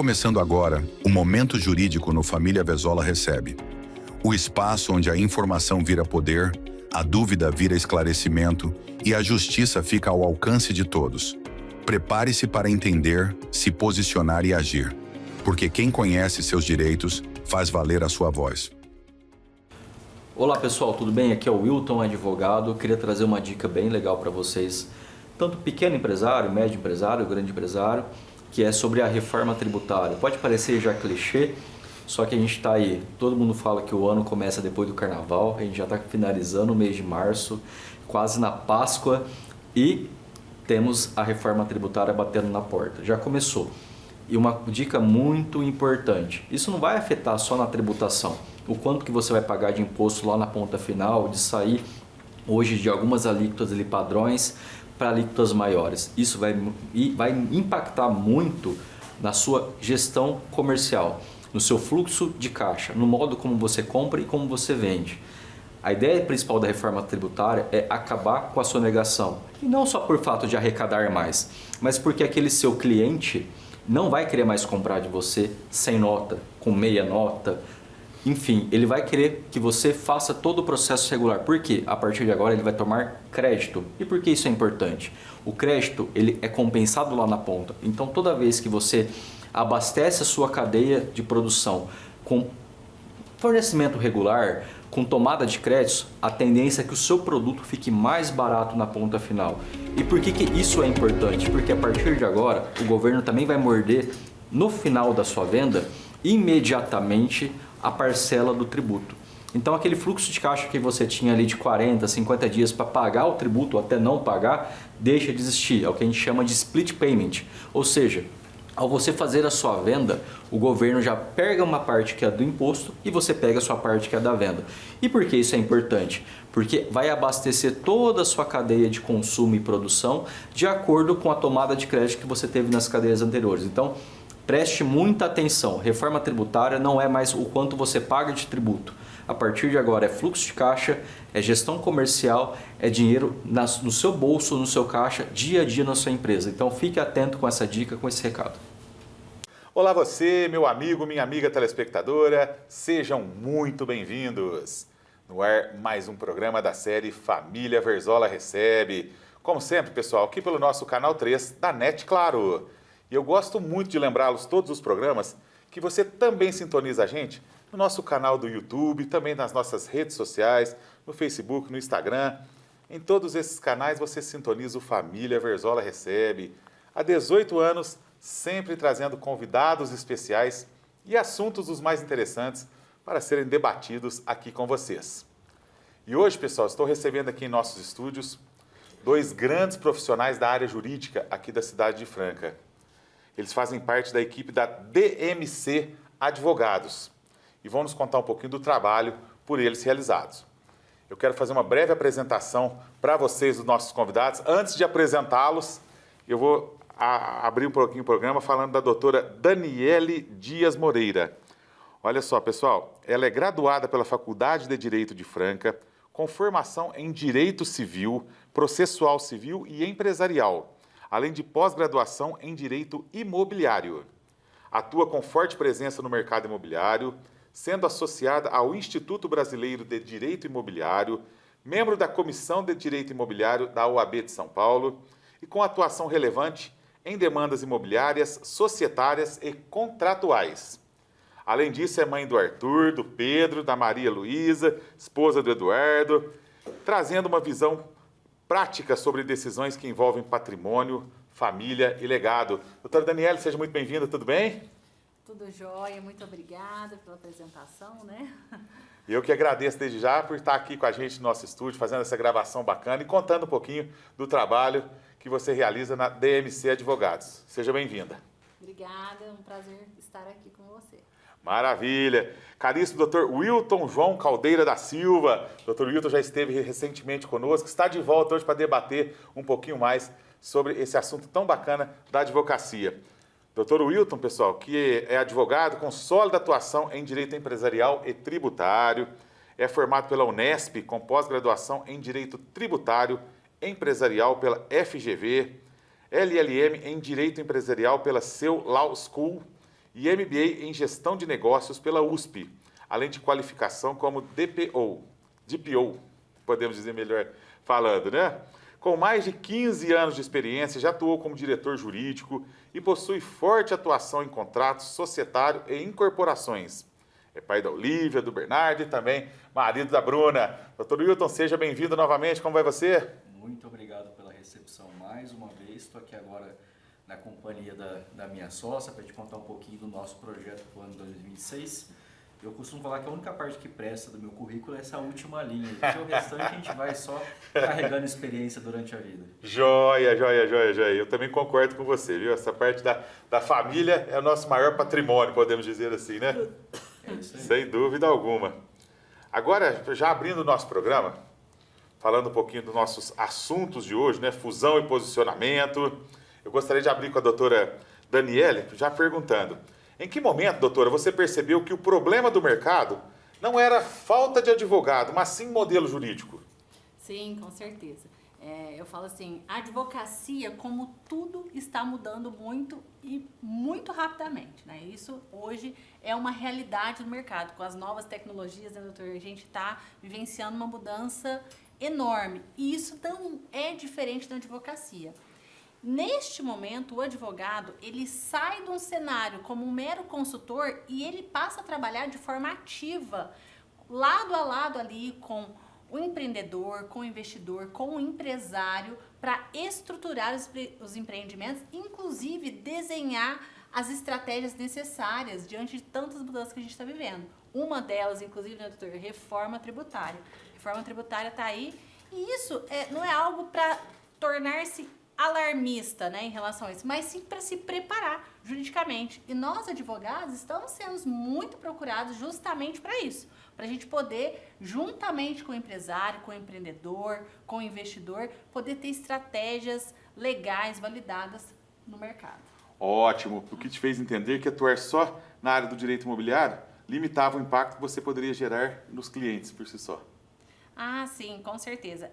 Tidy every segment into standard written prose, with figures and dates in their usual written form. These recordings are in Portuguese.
começando agora o Momento Jurídico no Família Verzola Recebe. O espaço onde a informação vira poder, a dúvida vira esclarecimento e a justiça fica ao alcance de todos. Prepare-se para entender, se posicionar e agir, porque quem conhece seus direitos faz valer a sua voz. Olá pessoal, tudo bem? Aqui é o Wilton, advogado. Eu queria trazer uma dica bem legal para vocês, tanto pequeno empresário, médio empresário, grande empresário, que é sobre a reforma tributária. Pode parecer já clichê, só que a gente está aí, todo mundo fala que o ano começa depois do carnaval, a gente já está finalizando o mês de março, quase na Páscoa, e temos a reforma tributária batendo na porta. Já começou. E uma dica muito importante, isso não vai afetar só na tributação, o quanto que você vai pagar de imposto lá na ponta final, de sair hoje de algumas alíquotas ali padrões para alíquotas maiores. Isso vai impactar muito na sua gestão comercial, no seu fluxo de caixa, no modo como você compra e como você vende. A ideia principal da reforma tributária é acabar com a sonegação. E não só por fato de arrecadar mais, mas porque aquele seu cliente não vai querer mais comprar de você sem nota, com meia nota. Enfim, ele vai querer que você faça todo o processo regular. Por quê? A partir de agora ele vai tomar crédito. E por que isso é importante? O crédito ele é compensado lá na ponta. Então toda vez que você abastece a sua cadeia de produção com fornecimento regular, com tomada de créditos, a tendência é que o seu produto fique mais barato na ponta final. E por que isso é importante? Porque a partir de agora o governo também vai morder no final da sua venda imediatamente a parcela do tributo. Então aquele fluxo de caixa que você tinha ali de 40, 50 dias para pagar o tributo ou até não pagar, deixa de existir. É o que a gente chama de split payment. Ou seja, ao você fazer a sua venda, o governo já pega uma parte que é do imposto e você pega a sua parte que é da venda. E por que isso é importante? Porque vai abastecer toda a sua cadeia de consumo e produção de acordo com a tomada de crédito que você teve nas cadeias anteriores. Então, preste muita atenção, reforma tributária não é mais o quanto você paga de tributo. A partir de agora é fluxo de caixa, é gestão comercial, é dinheiro no seu bolso, no seu caixa, dia a dia na sua empresa. Então fique atento com essa dica, com esse recado. Olá você, meu amigo, minha amiga telespectadora, sejam muito bem-vindos. No ar, mais um programa da série Família Verzola Recebe. Como sempre, pessoal, aqui pelo nosso canal 3 da NET Claro. E eu gosto muito de lembrá-los todos os programas que você também sintoniza a gente no nosso canal do YouTube, também nas nossas redes sociais, no Facebook, no Instagram. Em todos esses canais você sintoniza o Família Verzola Recebe. Há 18 anos, sempre trazendo convidados especiais e assuntos os mais interessantes para serem debatidos aqui com vocês. E hoje, pessoal, estou recebendo aqui em nossos estúdios dois grandes profissionais da área jurídica aqui da cidade de Franca. Eles fazem parte da equipe da DMC Advogados e vão nos contar um pouquinho do trabalho por eles realizados. Eu quero fazer uma breve apresentação para vocês, os nossos convidados. Antes de apresentá-los, eu vou abrir um pouquinho o programa falando da doutora Daniele Dias Moreira. Olha só, pessoal, ela é graduada pela Faculdade de Direito de Franca, com formação em Direito Civil, Processual Civil e Empresarial, além de pós-graduação em Direito Imobiliário. Atua com forte presença no mercado imobiliário, sendo associada ao Instituto Brasileiro de Direito Imobiliário, membro da Comissão de Direito Imobiliário da OAB de São Paulo e com atuação relevante em demandas imobiliárias, societárias e contratuais. Além disso, é mãe do Arthur, do Pedro, da Maria Luísa, esposa do Eduardo, trazendo uma visão prática sobre decisões que envolvem patrimônio, família e legado. Doutora Daniele, seja muito bem-vinda, tudo bem? Tudo jóia, muito obrigada pela apresentação, né? Eu que agradeço desde já por estar aqui com a gente no nosso estúdio, fazendo essa gravação bacana e contando um pouquinho do trabalho que você realiza na DMC Advogados. Seja bem-vinda. Obrigada, é um prazer estar aqui com você. Maravilha! Caríssimo doutor Wilton João Caldeira da Silva. Doutor Wilton já esteve recentemente conosco, está de volta hoje para debater um pouquinho mais sobre esse assunto tão bacana da advocacia. Doutor Wilton, pessoal, que é advogado com sólida atuação em Direito Empresarial e Tributário, é formado pela Unesp com pós-graduação em Direito Tributário Empresarial pela FGV, LLM em Direito Empresarial pela Seu Law School e MBA em Gestão de Negócios pela USP, além de qualificação como DPO, podemos dizer melhor falando, né? Com mais de 15 anos de experiência, já atuou como diretor jurídico e possui forte atuação em contratos societário e incorporações. É pai da Olívia, do Bernardo e também marido da Bruna. Doutor Wilton, seja bem-vindo novamente. Como vai você? Muito obrigado pela recepção mais uma vez. Estou aqui agora na companhia da minha sócia para te contar um pouquinho do nosso projeto para o ano 2026. Eu costumo falar que a única parte que presta do meu currículo é essa última linha. Porque o restante a gente vai só carregando experiência durante a vida. Joia. Eu também concordo com você, viu? Essa parte da família é o nosso maior patrimônio, podemos dizer assim, né? É isso aí. Sem dúvida alguma. Agora, já abrindo o nosso programa, falando um pouquinho dos nossos assuntos de hoje, né? Fusão e posicionamento. Eu gostaria de abrir com a doutora Daniele, já perguntando. Em que momento, doutora, você percebeu que o problema do mercado não era falta de advogado, mas sim modelo jurídico? Sim, com certeza. Eu falo assim, a advocacia, como tudo, está mudando muito e muito rapidamente, né? Isso hoje é uma realidade do mercado. Com as novas tecnologias, né, doutor? A gente está vivenciando uma mudança enorme. E isso não é diferente da advocacia. Neste momento, o advogado, ele sai de um cenário como um mero consultor e ele passa a trabalhar de forma ativa, lado a lado ali com o empreendedor, com o investidor, com o empresário, para estruturar os empreendimentos, inclusive desenhar as estratégias necessárias diante de tantas mudanças que a gente está vivendo. Uma delas, inclusive, né, doutor, reforma tributária. Reforma tributária está aí e isso não é algo para tornar-se alarmista, né, em relação a isso, mas sim para se preparar juridicamente. E nós, advogados, estamos sendo muito procurados justamente para isso, para a gente poder, juntamente com o empresário, com o empreendedor, com o investidor, poder ter estratégias legais validadas no mercado. Ótimo, o que te fez entender que atuar só na área do direito imobiliário limitava o impacto que você poderia gerar nos clientes por si só. Ah, sim, com certeza.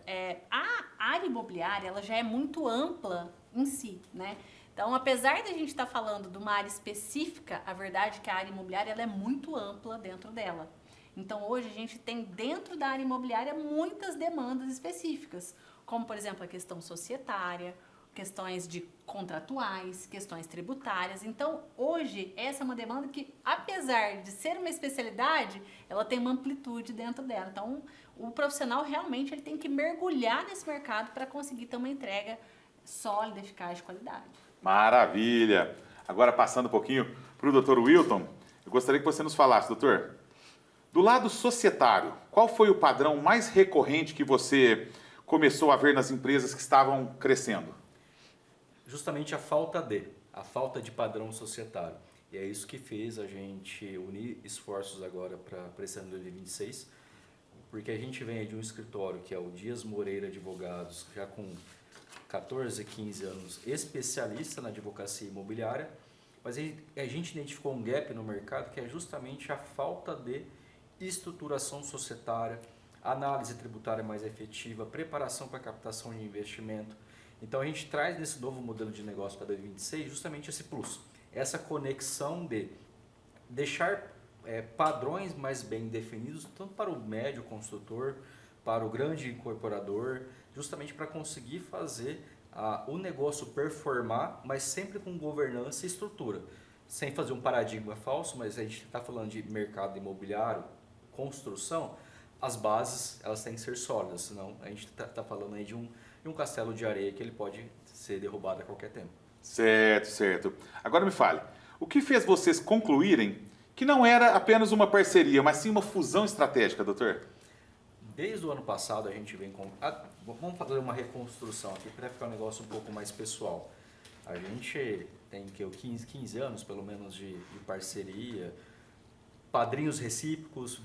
A área imobiliária, ela já é muito ampla em si, né? Então, apesar de a gente estar falando de uma área específica, a verdade é que a área imobiliária ela é muito ampla dentro dela. Então, hoje a gente tem dentro da área imobiliária muitas demandas específicas, como, por exemplo, a questão societária, questões de contratuais, questões tributárias. Então, hoje, essa é uma demanda que, apesar de ser uma especialidade, ela tem uma amplitude dentro dela. Então, o profissional realmente ele tem que mergulhar nesse mercado para conseguir ter uma entrega sólida, eficaz, de qualidade. Maravilha! Agora, passando um pouquinho para o Dr. Wilton, eu gostaria que você nos falasse, doutor, do lado societário, qual foi o padrão mais recorrente que você começou a ver nas empresas que estavam crescendo? Justamente a falta de padrão societário. E é isso que fez a gente unir esforços agora para esse ano de 2026, porque a gente vem de um escritório que é o Dias Moreira Advogados, já com 14, 15 anos, especialista na advocacia imobiliária, mas a gente identificou um gap no mercado que é justamente a falta de estruturação societária, análise tributária mais efetiva, preparação para captação de investimento. Então a gente traz nesse novo modelo de negócio para 2026 justamente esse plus, essa conexão de deixar padrões mais bem definidos, tanto para o médio construtor, para o grande incorporador, justamente para conseguir fazer o negócio performar, mas sempre com governança e estrutura. Sem fazer um paradigma falso, mas a gente está falando de mercado imobiliário, construção, as bases elas têm que ser sólidas, senão a gente está falando aí de um castelo de areia que ele pode ser derrubado a qualquer tempo. Certo. Agora me fale, o que fez vocês concluírem que não era apenas uma parceria, mas sim uma fusão estratégica, doutor? Desde o ano passado a gente vem com... vamos fazer uma reconstrução aqui para ficar um negócio um pouco mais pessoal. A gente tem 15 anos pelo menos de parceria, padrinhos recíprocos,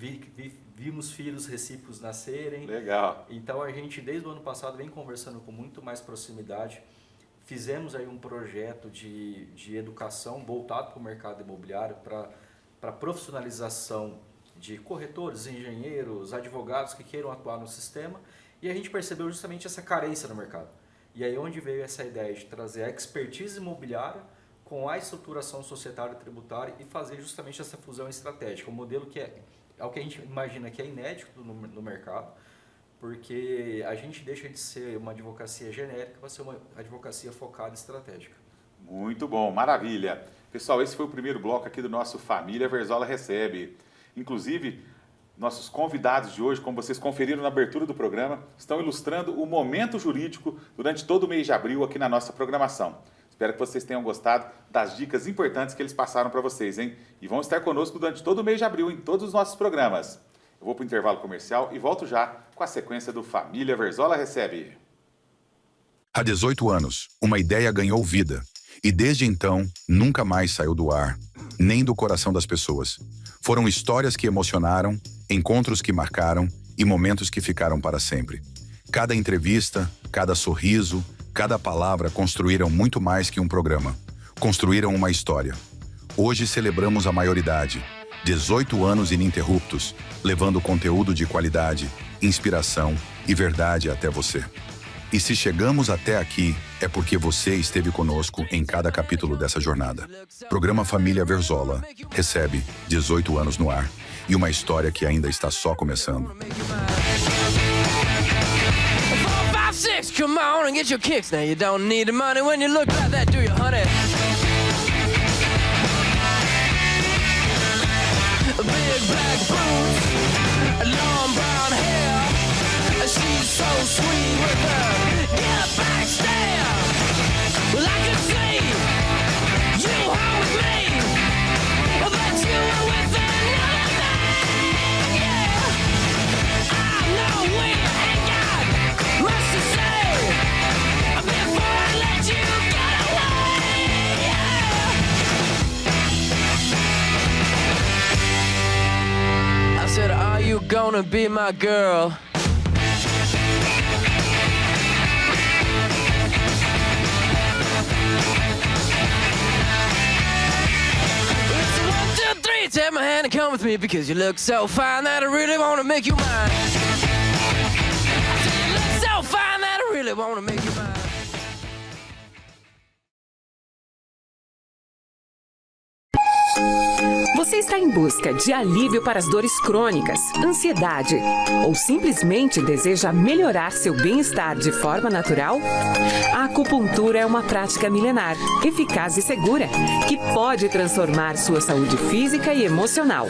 vimos filhos recíprocos nascerem. Legal. Então a gente desde o ano passado vem conversando com muito mais proximidade. Fizemos aí um projeto de educação voltado para o mercado imobiliário, para profissionalização de corretores, engenheiros, advogados que queiram atuar no sistema. E a gente percebeu justamente essa carência no mercado. E aí onde veio essa ideia de trazer a expertise imobiliária com a estruturação societária e tributária e fazer justamente essa fusão estratégica. Um modelo que é o que a gente imagina que é inédito no mercado, porque a gente deixa de ser uma advocacia genérica para ser uma advocacia focada e estratégica. Muito bom, maravilha. Pessoal, esse foi o primeiro bloco aqui do nosso Família Verzola Recebe. Inclusive, nossos convidados de hoje, como vocês conferiram na abertura do programa, estão ilustrando o momento jurídico durante todo o mês de abril aqui na nossa programação. Espero que vocês tenham gostado das dicas importantes que eles passaram para vocês, hein? E vão estar conosco durante todo o mês de abril em todos os nossos programas. Eu vou para o intervalo comercial e volto já com a sequência do Família Verzola Recebe. Há 18 anos, uma ideia ganhou vida. E desde então, nunca mais saiu do ar, nem do coração das pessoas. Foram histórias que emocionaram, encontros que marcaram e momentos que ficaram para sempre. Cada entrevista, cada sorriso, cada palavra construíram muito mais que um programa. Construíram uma história. Hoje celebramos a maioridade. 18 anos ininterruptos, levando conteúdo de qualidade, inspiração e verdade até você. E se chegamos até aqui, é porque você esteve conosco em cada capítulo dessa jornada. Programa Família Verzola recebe 18 anos no ar e uma história que ainda está só começando. 4, 5, come on and get your kicks. Now you don't need the money when you look like that, do you, honey? Big black boots, long brown hair. She's so sweet with her get back stare. Well, I can see you home with me, but you were with another man. Yeah, I know we ain't got much to say before I let you get away. Yeah. I said, are you gonna be my girl? Take my hand and come with me because you look so fine that I really want to make you mine. I said you look so fine that I really want to make you mine. Você está em busca de alívio para as dores crônicas, ansiedade ou simplesmente deseja melhorar seu bem-estar de forma natural? A acupuntura é uma prática milenar, eficaz e segura, que pode transformar sua saúde física e emocional.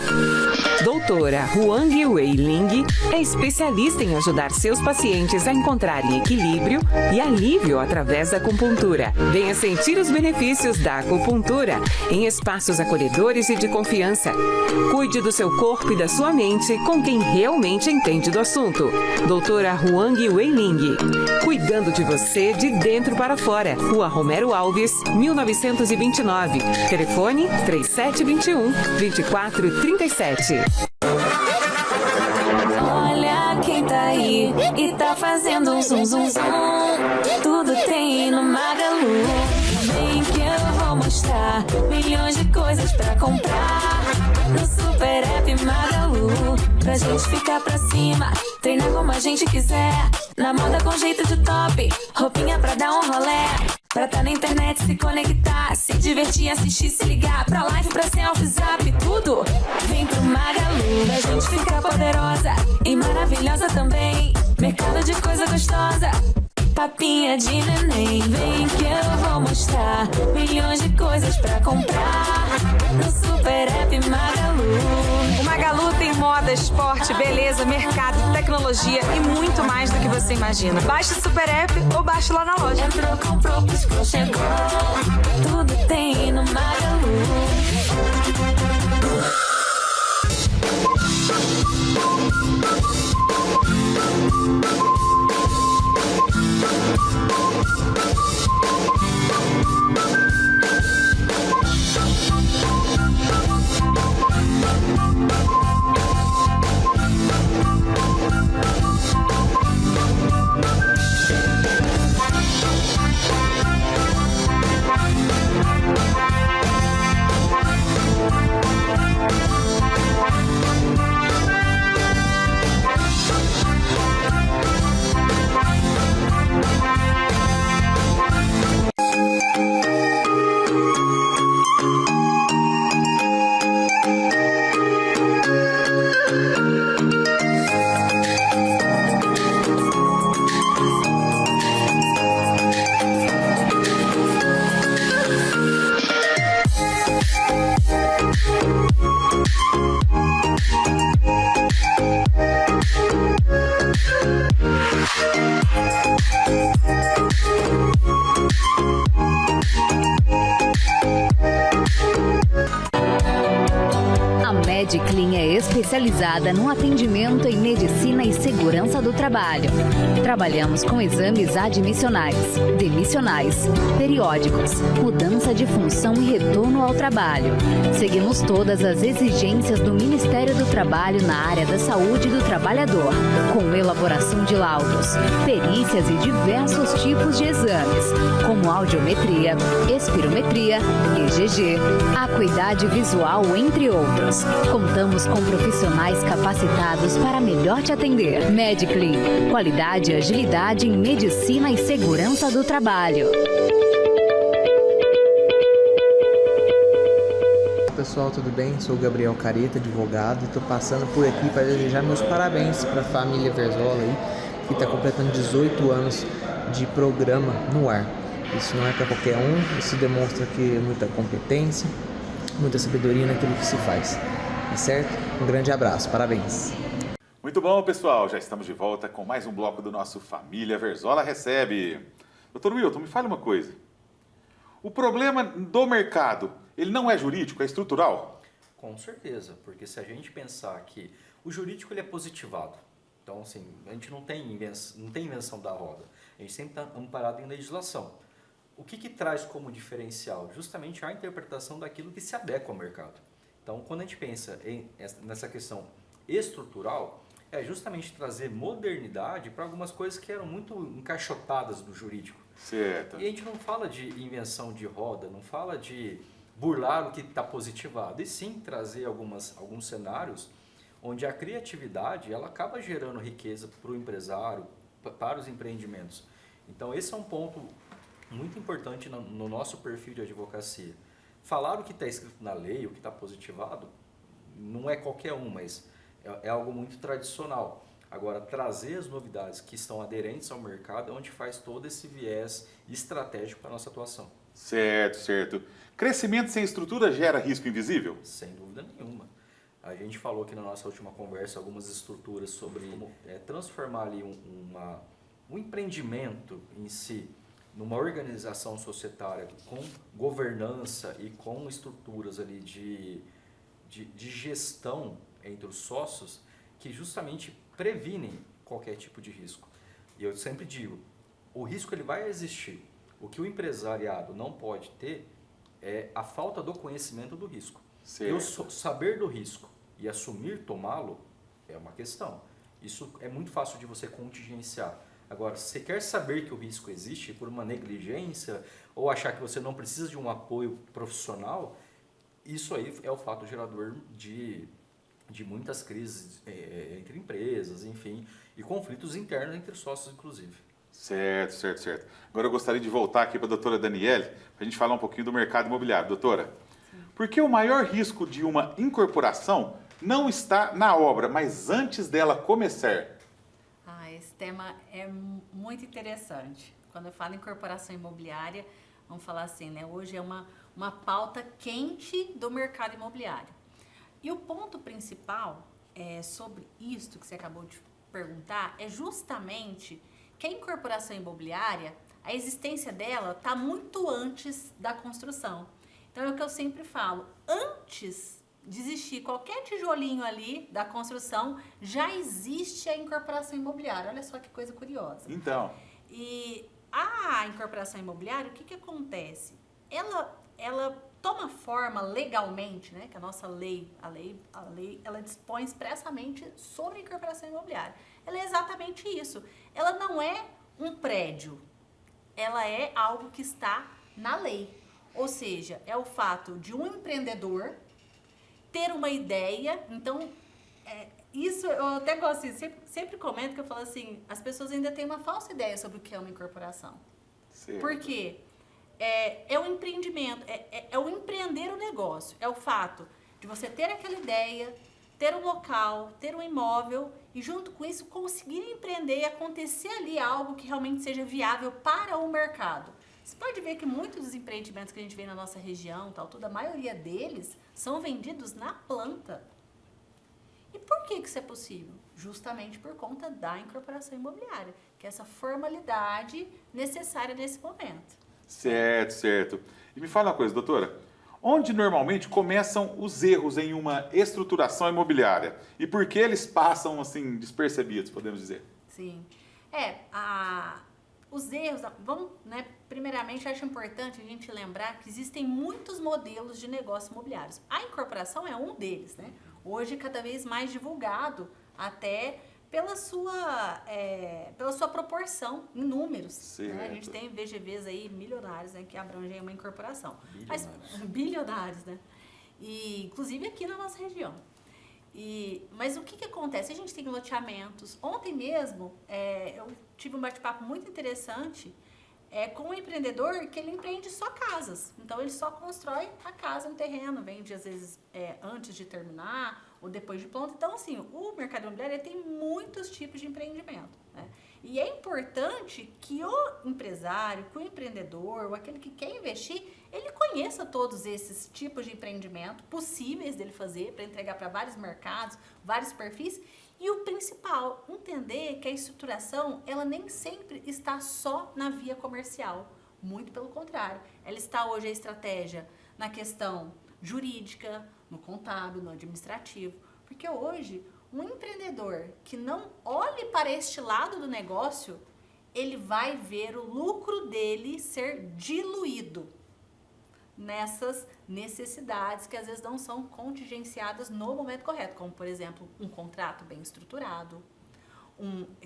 Doutora Huang Wei Ling é especialista em ajudar seus pacientes a encontrarem equilíbrio e alívio através da acupuntura. Venha sentir os benefícios da acupuntura em espaços acolhedores e de confiança. Cuide do seu corpo e da sua mente com quem realmente entende do assunto. Doutora Huang Wei Ling, cuidando de você de dentro para fora. Rua Romero Alves, 1929. Telefone 3721-2437. Olha quem tá aí e tá fazendo um zum zum zum. Tudo tem no Magalu. Vem que eu vou mostrar milhões de coisas pra comprar no Super App Magalu. Pra gente ficar pra cima, treinar como a gente quiser. Na moda com jeito de top, roupinha pra dar um rolé. Pra tá na internet, se conectar, se divertir, assistir, se ligar. Pra live, pra selfie, zap, tudo vem pro Magalu. Pra gente ficar poderosa e maravilhosa também. Mercado de coisa gostosa, papinha de neném. Vem que eu vou mostrar milhões de coisas pra comprar no Super App Magalu. O Magalu tem moda, esporte, beleza, mercado, tecnologia e muito mais do que você imagina. Baixe o Super App ou baixe lá na loja. Entrou, comprou, piscou, chegou. Tudo tem no Magalu. especializada no atendimento em medicina e segurança do trabalho. Trabalhamos com exames admissionais, demissionais, periódicos, mudança de função e retorno ao trabalho. Seguimos todas as exigências do Ministério do Trabalho na área da saúde do trabalhador, com elaboração de laudos, perícias e diversos tipos de exames, como audiometria, espirometria, EGG, acuidade visual, entre outros. Contamos com profissionais capacitados para melhor te atender. Mediclin, qualidade e agilidade em medicina e segurança do trabalho. Pessoal, tudo bem? Sou o Gabriel Careta, advogado, e estou passando por aqui para desejar meus parabéns para a família Verzola aí, que está completando 18 anos de programa no ar. Isso não é para qualquer um, isso demonstra que muita competência, muita sabedoria naquilo que se faz. Tá certo? Um grande abraço, parabéns! Muito bom, pessoal. Já estamos de volta com mais um bloco do nosso Família Verzola Recebe. Dr. Wilton, me fale uma coisa. O problema do mercado, ele não é jurídico, é estrutural? Com certeza, porque se a gente pensar que o jurídico ele é positivado, então assim, a gente não tem invenção da roda, a gente sempre está amparado em legislação. O que traz como diferencial? Justamente a interpretação daquilo que se adequa ao mercado. Então, quando a gente pensa nessa questão estrutural, é justamente trazer modernidade para algumas coisas que eram muito encaixotadas do jurídico. Certo. E a gente não fala de invenção de roda, não fala de burlar o que está positivado, e sim trazer alguns cenários onde a criatividade ela acaba gerando riqueza para o empresário, para os empreendimentos. Então esse é um ponto muito importante no nosso perfil de advocacia. Falar o que está escrito na lei, o que está positivado, não é qualquer um, mas é algo muito tradicional. Agora, trazer as novidades que estão aderentes ao mercado é onde faz todo esse viés estratégico para a nossa atuação. Certo, certo. Crescimento sem estrutura gera risco invisível? Sem dúvida nenhuma. A gente falou aqui na nossa última conversa algumas estruturas sobre como transformar ali um empreendimento em si numa organização societária com governança e com estruturas ali de gestão entre os sócios que justamente previnem qualquer tipo de risco. E eu sempre digo, o risco ele vai existir. O que o empresariado não pode ter é a falta do conhecimento do risco. Eu saber do risco e assumir tomá-lo é uma questão. Isso é muito fácil de você contingenciar. Agora, se você quer saber que o risco existe por uma negligência ou achar que você não precisa de um apoio profissional, isso aí é o fato gerador de muitas crises entre empresas, enfim, e conflitos internos entre sócios, inclusive. Certo, certo, certo. Agora eu gostaria de voltar aqui para a doutora Daniele, para a gente falar um pouquinho do mercado imobiliário. Doutora, por que o maior risco de uma incorporação não está na obra, mas antes dela começar? Esse tema é muito interessante. Quando eu falo em incorporação imobiliária, vamos falar assim, né? Hoje é uma pauta quente do mercado imobiliário. E o ponto principal sobre isto que você acabou de perguntar é justamente que a incorporação imobiliária, a existência dela está muito antes da construção. Então é o que eu sempre falo, antes de existir qualquer tijolinho ali da construção, já existe a incorporação imobiliária. Olha só que coisa curiosa. Então. E a incorporação imobiliária, o que acontece? Ela toma forma legalmente, né? Que a nossa lei, ela dispõe expressamente sobre a incorporação imobiliária. Ela é exatamente isso. Ela não é um prédio, ela é algo que está na lei. Ou seja, é o fato de um empreendedor ter uma ideia. Então, isso eu até gosto, sempre comento que eu falo assim, as pessoas ainda têm uma falsa ideia sobre o que é uma incorporação. Certo. Por quê? É o empreendimento, é o empreender o negócio, é o fato de você ter aquela ideia, ter um local, ter um imóvel e junto com isso conseguir empreender e acontecer ali algo que realmente seja viável para o mercado. Você pode ver que muitos dos empreendimentos que a gente vê na nossa região, a maioria deles são vendidos na planta. E por que isso é possível? Justamente por conta da incorporação imobiliária, que é essa formalidade necessária nesse momento. Certo, certo. E me fala uma coisa, doutora. Onde normalmente começam os erros em uma estruturação imobiliária? E por que eles passam assim despercebidos, podemos dizer? Sim. Os erros, vamos, né, primeiramente, acho importante a gente lembrar que existem muitos modelos de negócios imobiliários. A incorporação é um deles, né? Hoje, cada vez mais divulgado, até pela sua proporção em números. Né? A gente tem VGVs aí milionários, né, que abrangem uma incorporação. Bilionários, né? E, inclusive aqui na nossa região. Mas o que acontece? A gente tem loteamentos. Ontem mesmo, eu tive um bate-papo muito interessante com um empreendedor que ele empreende só casas. Então, ele só constrói a casa no terreno, vende às vezes antes de terminar ou depois de pronto. Então, assim, o mercado imobiliário tem muitos tipos de empreendimento, né? E é importante que o empresário, que o empreendedor, ou aquele que quer investir, ele conheça todos esses tipos de empreendimento possíveis dele fazer para entregar para vários mercados, vários perfis. E o principal, entender que a estruturação, ela nem sempre está só na via comercial. Muito pelo contrário. Ela está hoje a estratégia na questão jurídica, no contábil, no administrativo. Porque hoje, um empreendedor que não olhe para este lado do negócio, ele vai ver o lucro dele ser diluído nessas necessidades que às vezes não são contingenciadas no momento correto, como por exemplo, um contrato bem estruturado,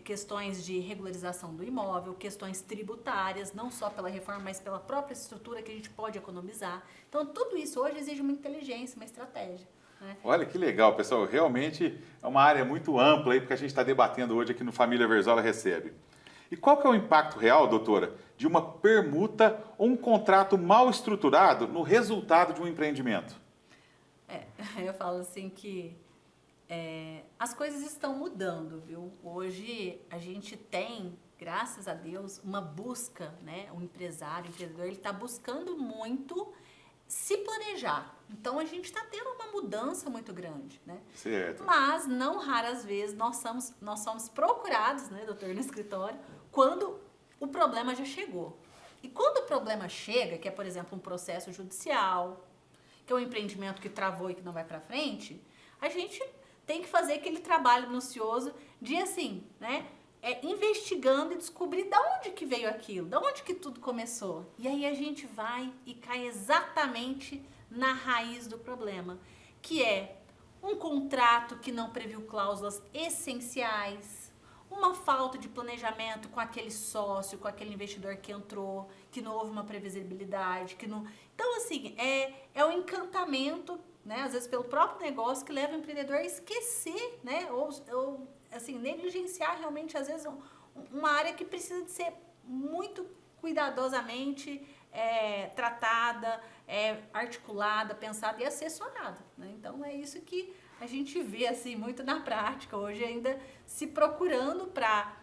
questões de regularização do imóvel, questões tributárias, não só pela reforma, mas pela própria estrutura que a gente pode economizar. Então, tudo isso hoje exige uma inteligência, uma estratégia. Né? Olha que legal, pessoal. Realmente é uma área muito ampla aí, porque a gente está debatendo hoje aqui no Família Verzola Recebe. E qual que é o impacto real, doutora, de uma permuta ou um contrato mal estruturado no resultado de um empreendimento? Eu falo assim que as coisas estão mudando, viu? Hoje a gente tem, graças a Deus, uma busca, né? O empresário, o empreendedor, ele está buscando muito se planejar. Então a gente está tendo uma mudança muito grande, né? Certo. Mas não raras vezes nós somos procurados, né, doutor, no escritório, quando o problema já chegou. E quando o problema chega, que é, por exemplo, um processo judicial, que é um empreendimento que travou e que não vai para frente, a gente tem que fazer aquele trabalho minucioso de, assim, né, investigando e descobrir de onde que veio aquilo, de onde que tudo começou. E aí a gente vai e cai exatamente na raiz do problema, que é um contrato que não previu cláusulas essenciais, uma falta de planejamento com aquele sócio, com aquele investidor que entrou, que não houve uma previsibilidade, que não... Então, assim, é o encantamento, né, às vezes pelo próprio negócio, que leva o empreendedor a esquecer, né, ou assim, negligenciar realmente, às vezes, uma área que precisa de ser muito cuidadosamente tratada, articulada, pensada e assessorada, né? Então, é isso que a gente vê assim, muito na prática, hoje ainda se procurando para...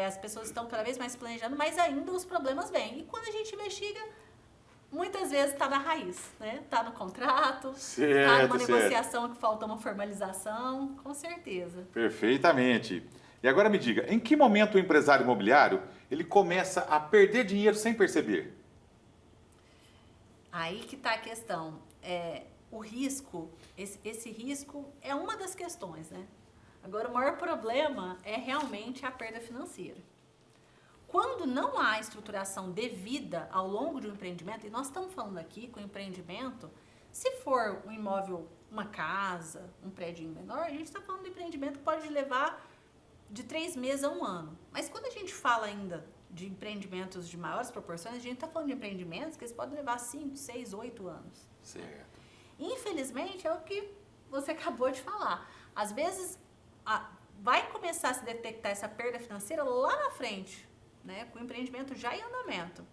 as pessoas estão cada vez mais planejando, mas ainda os problemas vêm. E quando a gente investiga, muitas vezes está na raiz, né? Está no contrato, está numa negociação que falta uma formalização, com certeza. Perfeitamente. E agora me diga, em que momento o empresário imobiliário ele começa a perder dinheiro sem perceber? Aí que está a questão. O risco, esse risco é uma das questões, né? Agora, o maior problema é realmente a perda financeira. Quando não há estruturação devida ao longo de um empreendimento, e nós estamos falando aqui com empreendimento, se for um imóvel, uma casa, um prédio menor, a gente está falando de empreendimento que pode levar de 3 meses a 1 ano. Mas quando a gente fala ainda de empreendimentos de maiores proporções, a gente está falando de empreendimentos que eles podem levar 5, 6, 8 anos. Certo. Infelizmente, é o que você acabou de falar. Às vezes, vai começar a se detectar essa perda financeira lá na frente, né, com o empreendimento já em andamento.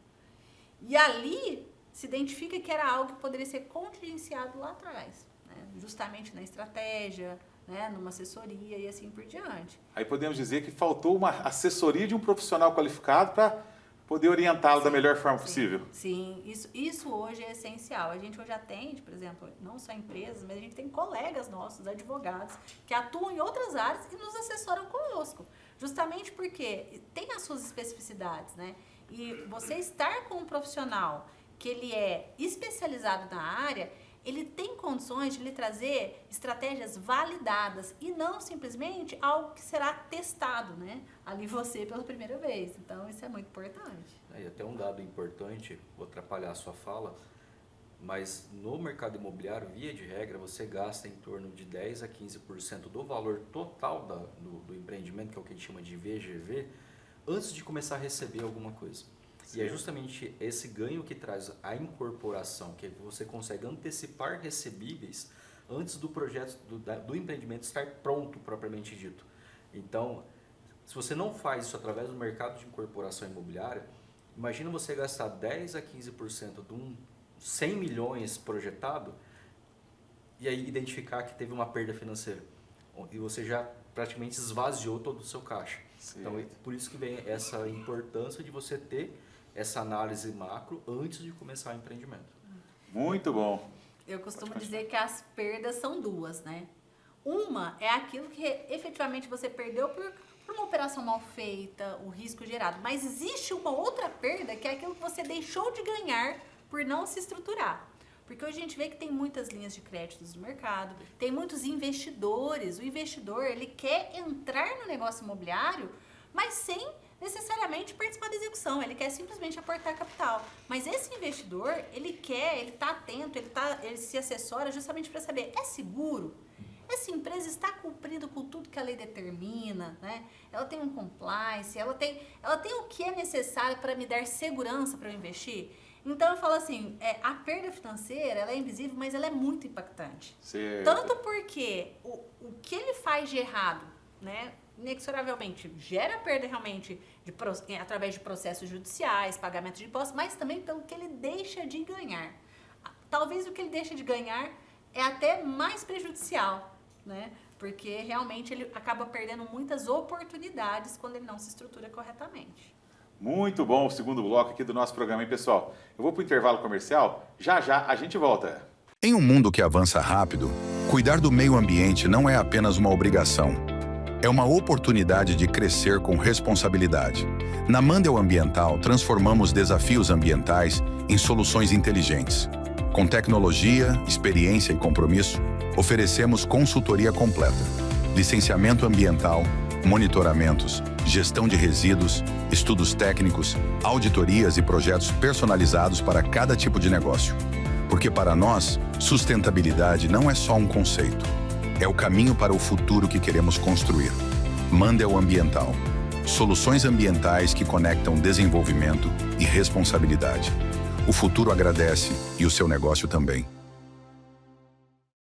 E ali se identifica que era algo que poderia ser contingenciado lá atrás, né, justamente na estratégia, né, numa assessoria e assim por diante. Aí podemos dizer que faltou uma assessoria de um profissional qualificado para poder orientá-lo da melhor forma possível. Sim, isso hoje é essencial. A gente hoje atende, por exemplo, não só empresas, mas a gente tem colegas nossos, advogados, que atuam em outras áreas e nos assessoram conosco. Justamente porque tem as suas especificidades, né? E você estar com um profissional que ele é especializado na área, ele tem condições de lhe trazer estratégias validadas e não simplesmente algo que será testado, né? Ali você pela primeira vez. Então, isso é muito importante. E até um dado importante, vou atrapalhar a sua fala, mas no mercado imobiliário, via de regra, você gasta em torno de 10% a 15% do valor total do empreendimento, que é o que a gente chama de VGV, antes de começar a receber alguma coisa. Sim. E é justamente esse ganho que traz a incorporação, que você consegue antecipar recebíveis antes do projeto, do empreendimento estar pronto, propriamente dito. Então, se você não faz isso através do mercado de incorporação imobiliária, imagina você gastar 10% a 15% de um 100 milhões projetado e aí identificar que teve uma perda financeira. E você já praticamente esvaziou todo o seu caixa. Sim. Então, é por isso que vem essa importância de você ter essa análise macro antes de começar o empreendimento. Muito bom. Eu costumo dizer que as perdas são duas, né? Uma é aquilo que efetivamente você perdeu por uma operação mal feita, o risco gerado. Mas existe uma outra perda que é aquilo que você deixou de ganhar por não se estruturar. Porque hoje a gente vê que tem muitas linhas de créditos no mercado, tem muitos investidores. O investidor, ele quer entrar no negócio imobiliário, mas sem necessariamente participar da execução. Ele quer simplesmente aportar capital. Mas esse investidor, ele está atento, ele se assessora justamente para saber, é seguro? Essa empresa está cumprindo com tudo que a lei determina, né? Ela tem um compliance, ela tem o que é necessário para me dar segurança para eu investir? Então eu falo assim, a perda financeira, ela é invisível, mas ela é muito impactante. Certo. Tanto porque o que ele faz de errado, né, inexoravelmente gera perda realmente através de processos judiciais, pagamento de impostos, mas também pelo que ele deixa de ganhar. Talvez o que ele deixa de ganhar é até mais prejudicial, né? Porque realmente ele acaba perdendo muitas oportunidades quando ele não se estrutura corretamente. Muito bom o segundo bloco aqui do nosso programa, hein, pessoal? Eu vou para o intervalo comercial, já a gente volta. Em um mundo que avança rápido, cuidar do meio ambiente não é apenas uma obrigação. É uma oportunidade de crescer com responsabilidade. Na Mandel Ambiental, transformamos desafios ambientais em soluções inteligentes. Com tecnologia, experiência e compromisso, oferecemos consultoria completa, licenciamento ambiental, monitoramentos, gestão de resíduos, estudos técnicos, auditorias e projetos personalizados para cada tipo de negócio. Porque para nós, sustentabilidade não é só um conceito. É o caminho para o futuro que queremos construir. Mandel Ambiental. Soluções ambientais que conectam desenvolvimento e responsabilidade. O futuro agradece e o seu negócio também.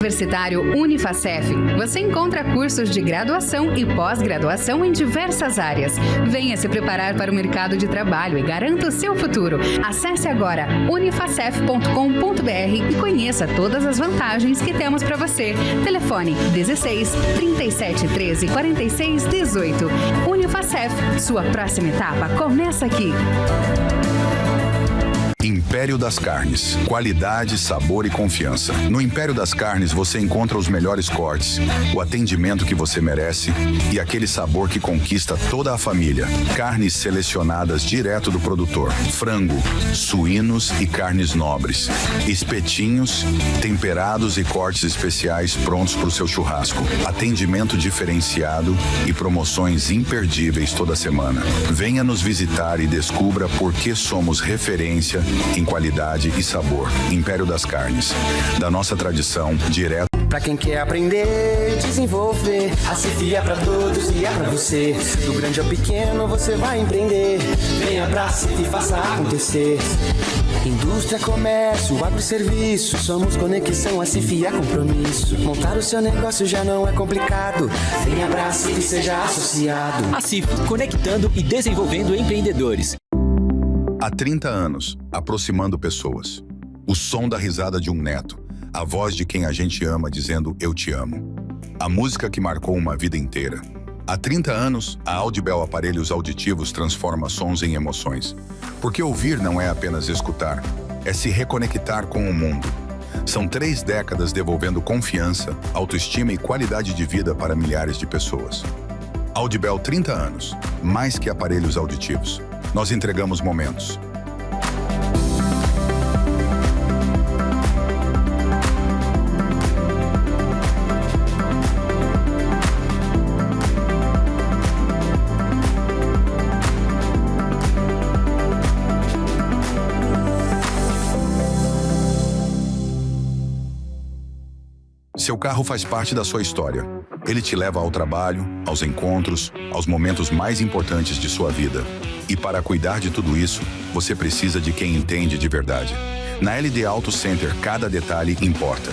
Universitário Unifacef. Você encontra cursos de graduação e pós-graduação em diversas áreas. Venha se preparar para o mercado de trabalho e garanta o seu futuro. Acesse agora unifacef.com.br e conheça todas as vantagens que temos para você. Telefone 16 37 13 46 18. Unifacef. Sua próxima etapa começa aqui. Império das Carnes. Qualidade, sabor e confiança. No Império das Carnes você encontra os melhores cortes, o atendimento que você merece e aquele sabor que conquista toda a família. Carnes selecionadas direto do produtor. Frango, suínos e carnes nobres. Espetinhos, temperados e cortes especiais prontos para o seu churrasco. Atendimento diferenciado e promoções imperdíveis toda semana. Venha nos visitar e descubra por que somos referência em qualidade e sabor. Império das Carnes. Da nossa tradição, direto. Pra quem quer aprender, desenvolver, a Cif é pra todos e é pra você. Do grande ao pequeno você vai empreender. Venha pra Cif e faça acontecer. Indústria, comércio, agroserviço, somos conexão, a Cif é compromisso. Montar o seu negócio já não é complicado. Venha pra Cif e seja associado. A Cif, conectando e desenvolvendo empreendedores. Há 30 anos, aproximando pessoas. O som da risada de um neto. A voz de quem a gente ama dizendo eu te amo. A música que marcou uma vida inteira. Há 30 anos, a Audibel Aparelhos Auditivos transforma sons em emoções. Porque ouvir não é apenas escutar, é se reconectar com o mundo. São 3 décadas devolvendo confiança, autoestima e qualidade de vida para milhares de pessoas. Audibel 30 anos, mais que aparelhos auditivos. Nós entregamos momentos. Seu carro faz parte da sua história. Ele te leva ao trabalho, aos encontros, aos momentos mais importantes de sua vida. E para cuidar de tudo isso, você precisa de quem entende de verdade. Na LD Auto Center, cada detalhe importa.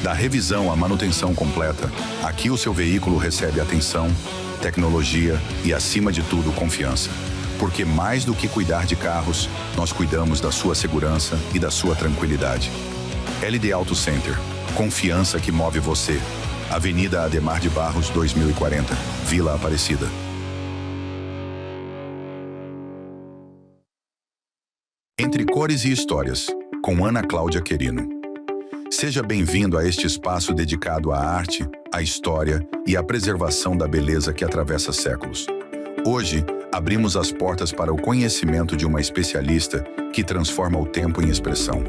Da revisão à manutenção completa, aqui o seu veículo recebe atenção, tecnologia e, acima de tudo, confiança. Porque mais do que cuidar de carros, nós cuidamos da sua segurança e da sua tranquilidade. LD Auto Center. Confiança que move você. Avenida Ademar de Barros, 2040, Vila Aparecida. Entre cores e histórias, com Ana Cláudia Querino. Seja bem-vindo a este espaço dedicado à arte, à história e à preservação da beleza que atravessa séculos. Hoje, abrimos as portas para o conhecimento de uma especialista que transforma o tempo em expressão.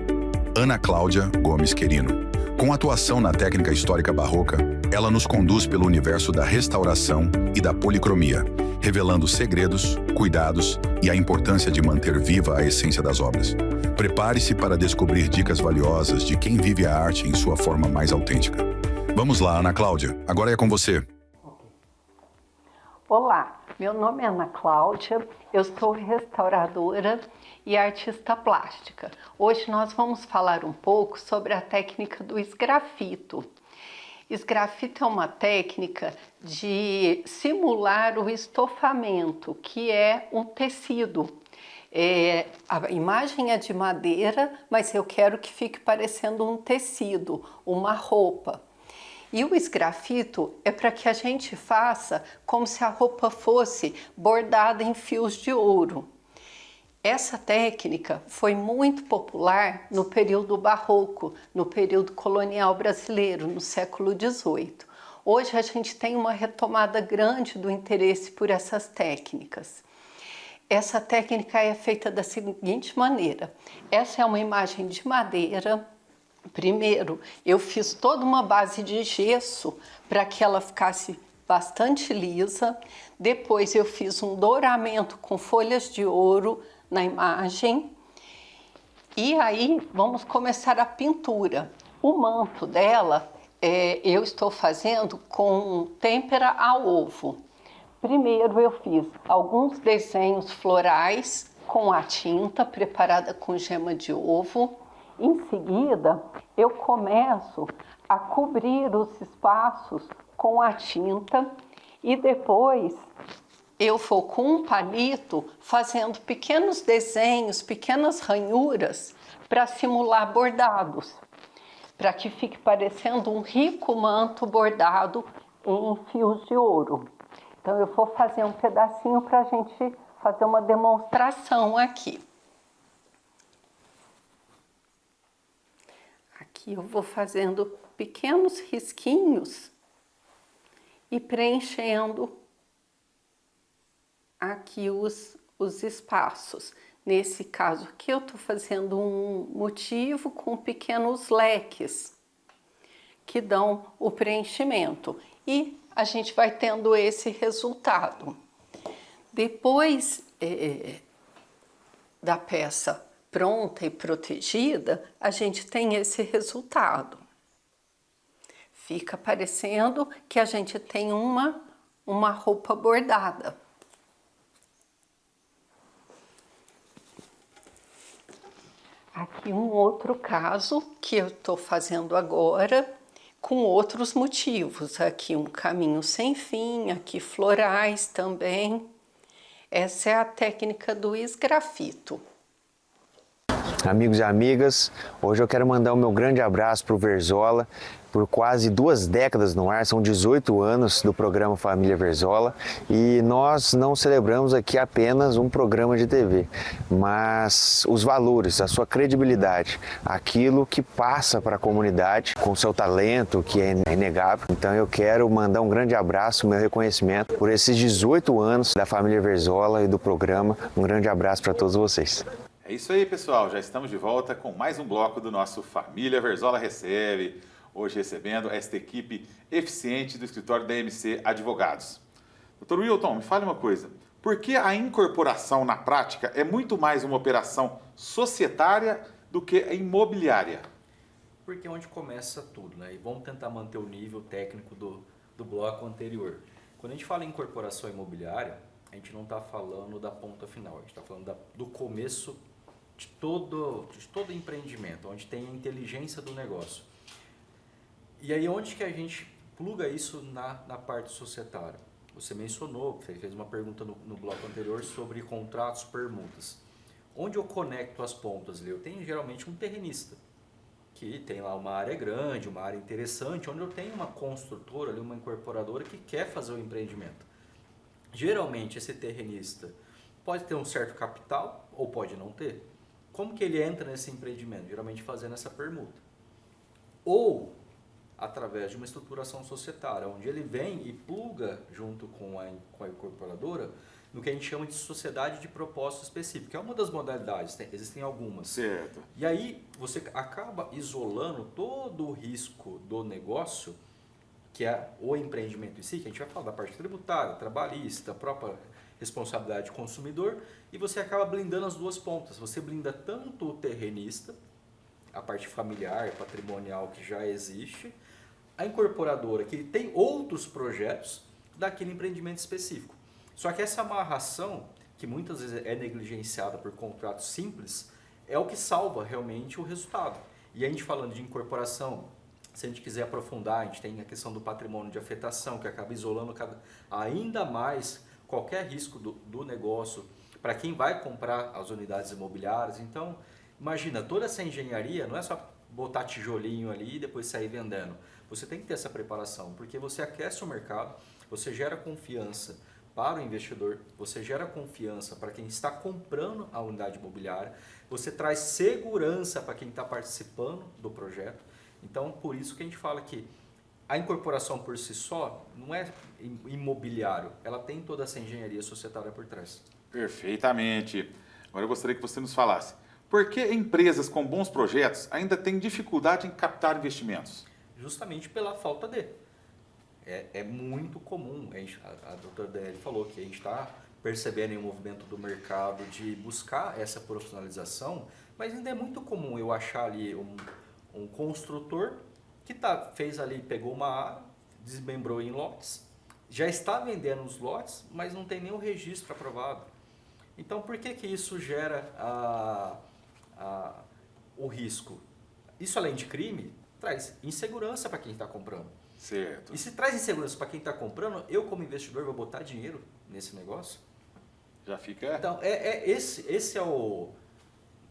Ana Cláudia Gomes Querino. Com atuação na técnica histórica barroca, ela nos conduz pelo universo da restauração e da policromia, revelando segredos, cuidados e a importância de manter viva a essência das obras. Prepare-se para descobrir dicas valiosas de quem vive a arte em sua forma mais autêntica. Vamos lá, Ana Cláudia, agora é com você. Olá, meu nome é Ana Cláudia, eu sou restauradora e artista plástica. Hoje nós vamos falar um pouco sobre a técnica do esgrafito. Esgrafito é uma técnica de simular o estofamento, que é um tecido. A imagem é de madeira, mas eu quero que fique parecendo um tecido, uma roupa. E o esgrafito é para que a gente faça como se a roupa fosse bordada em fios de ouro. Essa técnica foi muito popular no período barroco, no período colonial brasileiro, no século XVIII. Hoje a gente tem uma retomada grande do interesse por essas técnicas. Essa técnica é feita da seguinte maneira. Essa é uma imagem de madeira. Primeiro, eu fiz toda uma base de gesso para que ela ficasse bastante lisa. Depois eu fiz um douramento com folhas de ouro na imagem. E aí vamos começar a pintura. O manto dela eu estou fazendo com têmpera a ovo. Primeiro eu fiz alguns desenhos florais com a tinta preparada com gema de ovo. Em seguida, eu começo a cobrir os espaços com a tinta e depois eu vou com um palito fazendo pequenos desenhos, pequenas ranhuras para simular bordados, para que fique parecendo um rico manto bordado em fios de ouro. Então eu vou fazer um pedacinho para a gente fazer uma demonstração aqui. Aqui eu vou fazendo pequenos risquinhos e preenchendo aqui os espaços. Nesse caso aqui eu estou fazendo um motivo com pequenos leques que dão o preenchimento. E a gente vai tendo esse resultado. Depois da peça pronta e protegida, a gente tem esse resultado. Fica parecendo que a gente tem uma roupa bordada. Aqui um outro caso que eu estou fazendo agora, com outros motivos. Aqui um caminho sem fim, aqui florais também. Essa é a técnica do esgrafito. Amigos e amigas, hoje eu quero mandar o meu grande abraço para o Verzola. Por quase 2 décadas no ar, são 18 anos do programa Família Verzola, e nós não celebramos aqui apenas um programa de TV, mas os valores, a sua credibilidade, aquilo que passa para a comunidade com seu talento, que é inegável. Então eu quero mandar um grande abraço, meu reconhecimento por esses 18 anos da Família Verzola e do programa. Um grande abraço para todos vocês. É isso aí, pessoal. Já estamos de volta com mais um bloco do nosso Família Verzola Recebe. Hoje recebendo esta equipe eficiente do escritório da MC Advogados. Dr. Wilton, me fale uma coisa. Por que a incorporação na prática é muito mais uma operação societária do que imobiliária? porque é onde começa tudo, né? E vamos tentar manter o nível técnico do bloco anterior. Quando a gente fala em incorporação imobiliária, a gente não está falando da ponta final, a gente está falando do começo de todo empreendimento, onde tem a inteligência do negócio. E aí onde que a gente pluga isso na parte societária? Você mencionou, fez uma pergunta no bloco anterior sobre contratos, permutas. Onde eu conecto as pontas? Eu tenho geralmente um terrenista, que tem lá uma área grande, uma área interessante, onde eu tenho uma construtora, uma incorporadora que quer fazer o empreendimento. Geralmente esse terrenista pode ter um certo capital ou pode não ter. Como que ele entra nesse empreendimento? Geralmente fazendo essa permuta. Ou através de uma estruturação societária, onde ele vem e pluga junto com a incorporadora no que a gente chama de sociedade de propósito específico, que é uma das modalidades, existem algumas. Certo. E aí você acaba isolando todo o risco do negócio, que é o empreendimento em si, que a gente vai falar da parte tributária, trabalhista, própria responsabilidade do consumidor, e você acaba blindando as duas pontas. Você blinda tanto o terrenista, a parte familiar, patrimonial que já existe, a incorporadora que tem outros projetos daquele empreendimento específico. Só que essa amarração, que muitas vezes é negligenciada por contratos simples, é o que salva realmente o resultado. E a gente falando de incorporação, se a gente quiser aprofundar, a gente tem a questão do patrimônio de afetação, que acaba isolando ainda mais qualquer risco do negócio para quem vai comprar as unidades imobiliárias. Então, imagina, toda essa engenharia não é só botar tijolinho ali e depois sair vendendo. Você tem que ter essa preparação, porque você aquece o mercado, você gera confiança para o investidor, você gera confiança para quem está comprando a unidade imobiliária, você traz segurança para quem está participando do projeto. Então, por isso que a gente fala que a incorporação por si só não é imobiliário, ela tem toda essa engenharia societária por trás. Perfeitamente. Agora eu gostaria que você nos falasse, por que empresas com bons projetos ainda têm dificuldade em captar investimentos? Justamente pela falta de. É muito comum, a doutora Daniele falou que a gente está percebendo o movimento do mercado de buscar essa profissionalização, mas ainda é muito comum eu achar ali um construtor que fez ali, pegou uma área, desmembrou em lotes, já está vendendo os lotes, mas não tem nenhum registro aprovado. Então, por que isso gera o risco? Isso, além de crime, traz insegurança para quem está comprando. Certo. E se traz insegurança para quem está comprando, eu como investidor vou botar dinheiro nesse negócio? Já fica... Então, esse é o...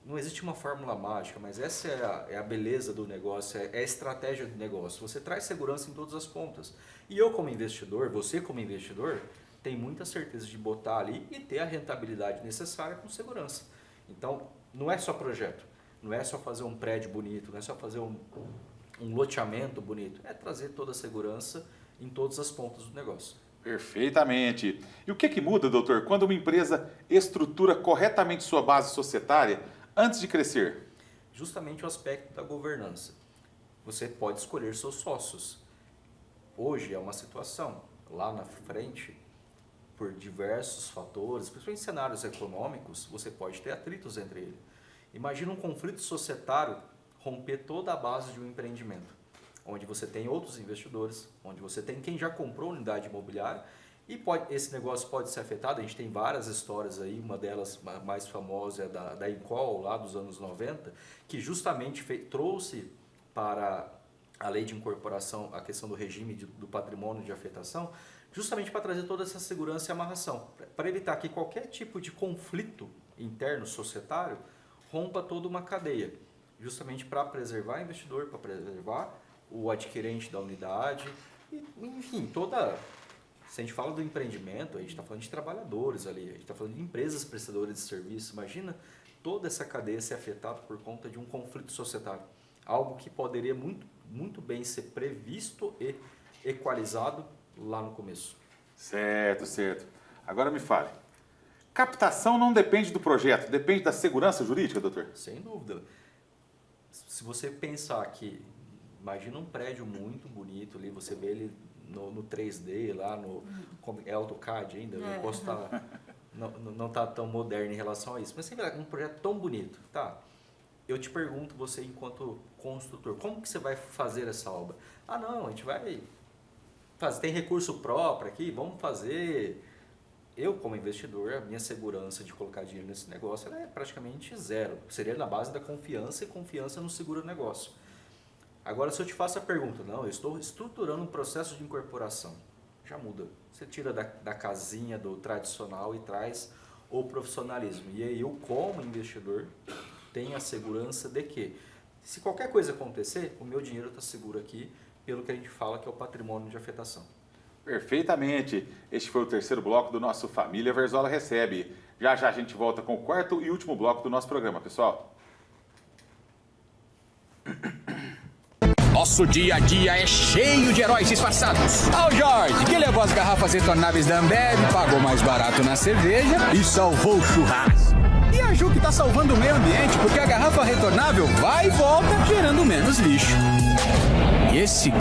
Não existe uma fórmula mágica, mas essa é a beleza do negócio, é a estratégia do negócio. Você traz segurança em todas as pontas. E eu como investidor, você como investidor, tem muita certeza de botar ali e ter a rentabilidade necessária com segurança. Então, não é só projeto, não é só fazer um prédio bonito, não é só fazer um loteamento bonito, é trazer toda a segurança em todas as pontas do negócio. Perfeitamente. E o que muda, doutor, quando uma empresa estrutura corretamente sua base societária antes de crescer? Justamente o aspecto da governança. Você pode escolher seus sócios. Hoje é uma situação, lá na frente, por diversos fatores, principalmente em cenários econômicos, você pode ter atritos entre eles. Imagina um conflito societário romper toda a base de um empreendimento, onde você tem outros investidores, onde você tem quem já comprou unidade imobiliária e esse negócio pode ser afetado. A gente tem várias histórias aí, uma delas mais famosa é da Incol, lá dos anos 90, que justamente trouxe para a lei de incorporação a questão do regime do patrimônio de afetação, justamente para trazer toda essa segurança e amarração, para evitar que qualquer tipo de conflito interno societário rompa toda uma cadeia, justamente para preservar o investidor, para preservar o adquirente da unidade, e, enfim, se a gente fala do empreendimento, a gente está falando de trabalhadores ali, a gente está falando de empresas prestadoras de serviço. Imagina toda essa cadeia ser afetada por conta de um conflito societário, algo que poderia muito bem ser previsto e equalizado lá no começo. Certo, certo. Agora me fale, captação não depende do projeto, depende da segurança jurídica, doutor? Sem dúvida. Se você pensar que, imagina um prédio muito bonito ali, você vê ele no 3D, lá é AutoCAD ainda, eu posso não tá tão moderno em relação a isso, mas sempre um projeto tão bonito, tá? eu te pergunto, você enquanto construtor, como que você vai fazer essa obra? Ah, não, a gente vai fazer, tem recurso próprio aqui, vamos fazer. Eu, como investidor, a minha segurança de colocar dinheiro nesse negócio ela é praticamente zero. Seria na base da confiança, e confiança não segura o negócio. Agora, se eu te faço a pergunta, não, eu estou estruturando um processo de incorporação, já muda. Você tira da casinha do tradicional e traz o profissionalismo. E aí eu, como investidor, tenho a segurança de que, se qualquer coisa acontecer, o meu dinheiro está seguro aqui, pelo que a gente fala que é o patrimônio de afetação. Perfeitamente. Este foi o terceiro bloco do nosso Família Versola Recebe. Já já a gente volta com o quarto e último bloco do nosso programa, pessoal. Nosso dia a dia é cheio de heróis disfarçados. Ao Jorge, que levou as garrafas retornáveis da Ambev, pagou mais barato na cerveja e salvou o churrasco. E a Ju, que tá salvando o meio ambiente, porque a garrafa retornável vai e volta, gerando menos lixo. E esse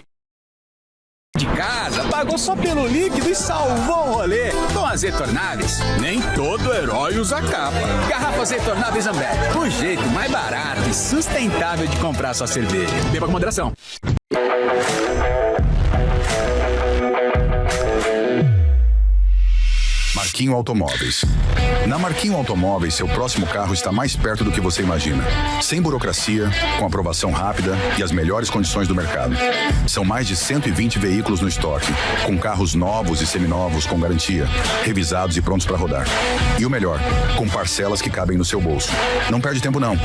de casa pagou só pelo líquido e salvou o rolê. Com as retornáveis, nem todo herói usa capa. Garrafas retornáveis Ambev, o jeito mais barato e sustentável de comprar sua cerveja. Beba com moderação. Marquinho Automóveis. Na Marquinho Automóveis, seu próximo carro está mais perto do que você imagina. Sem burocracia, com aprovação rápida e as melhores condições do mercado. São mais de 120 veículos no estoque, com carros novos e seminovos com garantia, revisados e prontos para rodar. E o melhor, com parcelas que cabem no seu bolso. Não perde tempo não.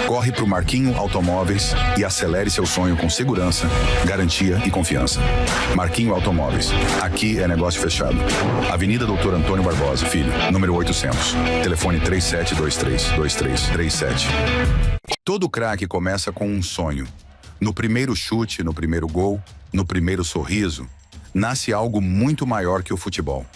Corre para o Marquinho Automóveis e acelere seu sonho com segurança, garantia e confiança. Marquinho Automóveis. Aqui é negócio fechado. Avenida Doutor Antônio Barbosa, filho, número 800. Telefone 3723-2337. Todo craque começa com um sonho. No primeiro chute, no primeiro gol, no primeiro sorriso, nasce algo muito maior que o futebol.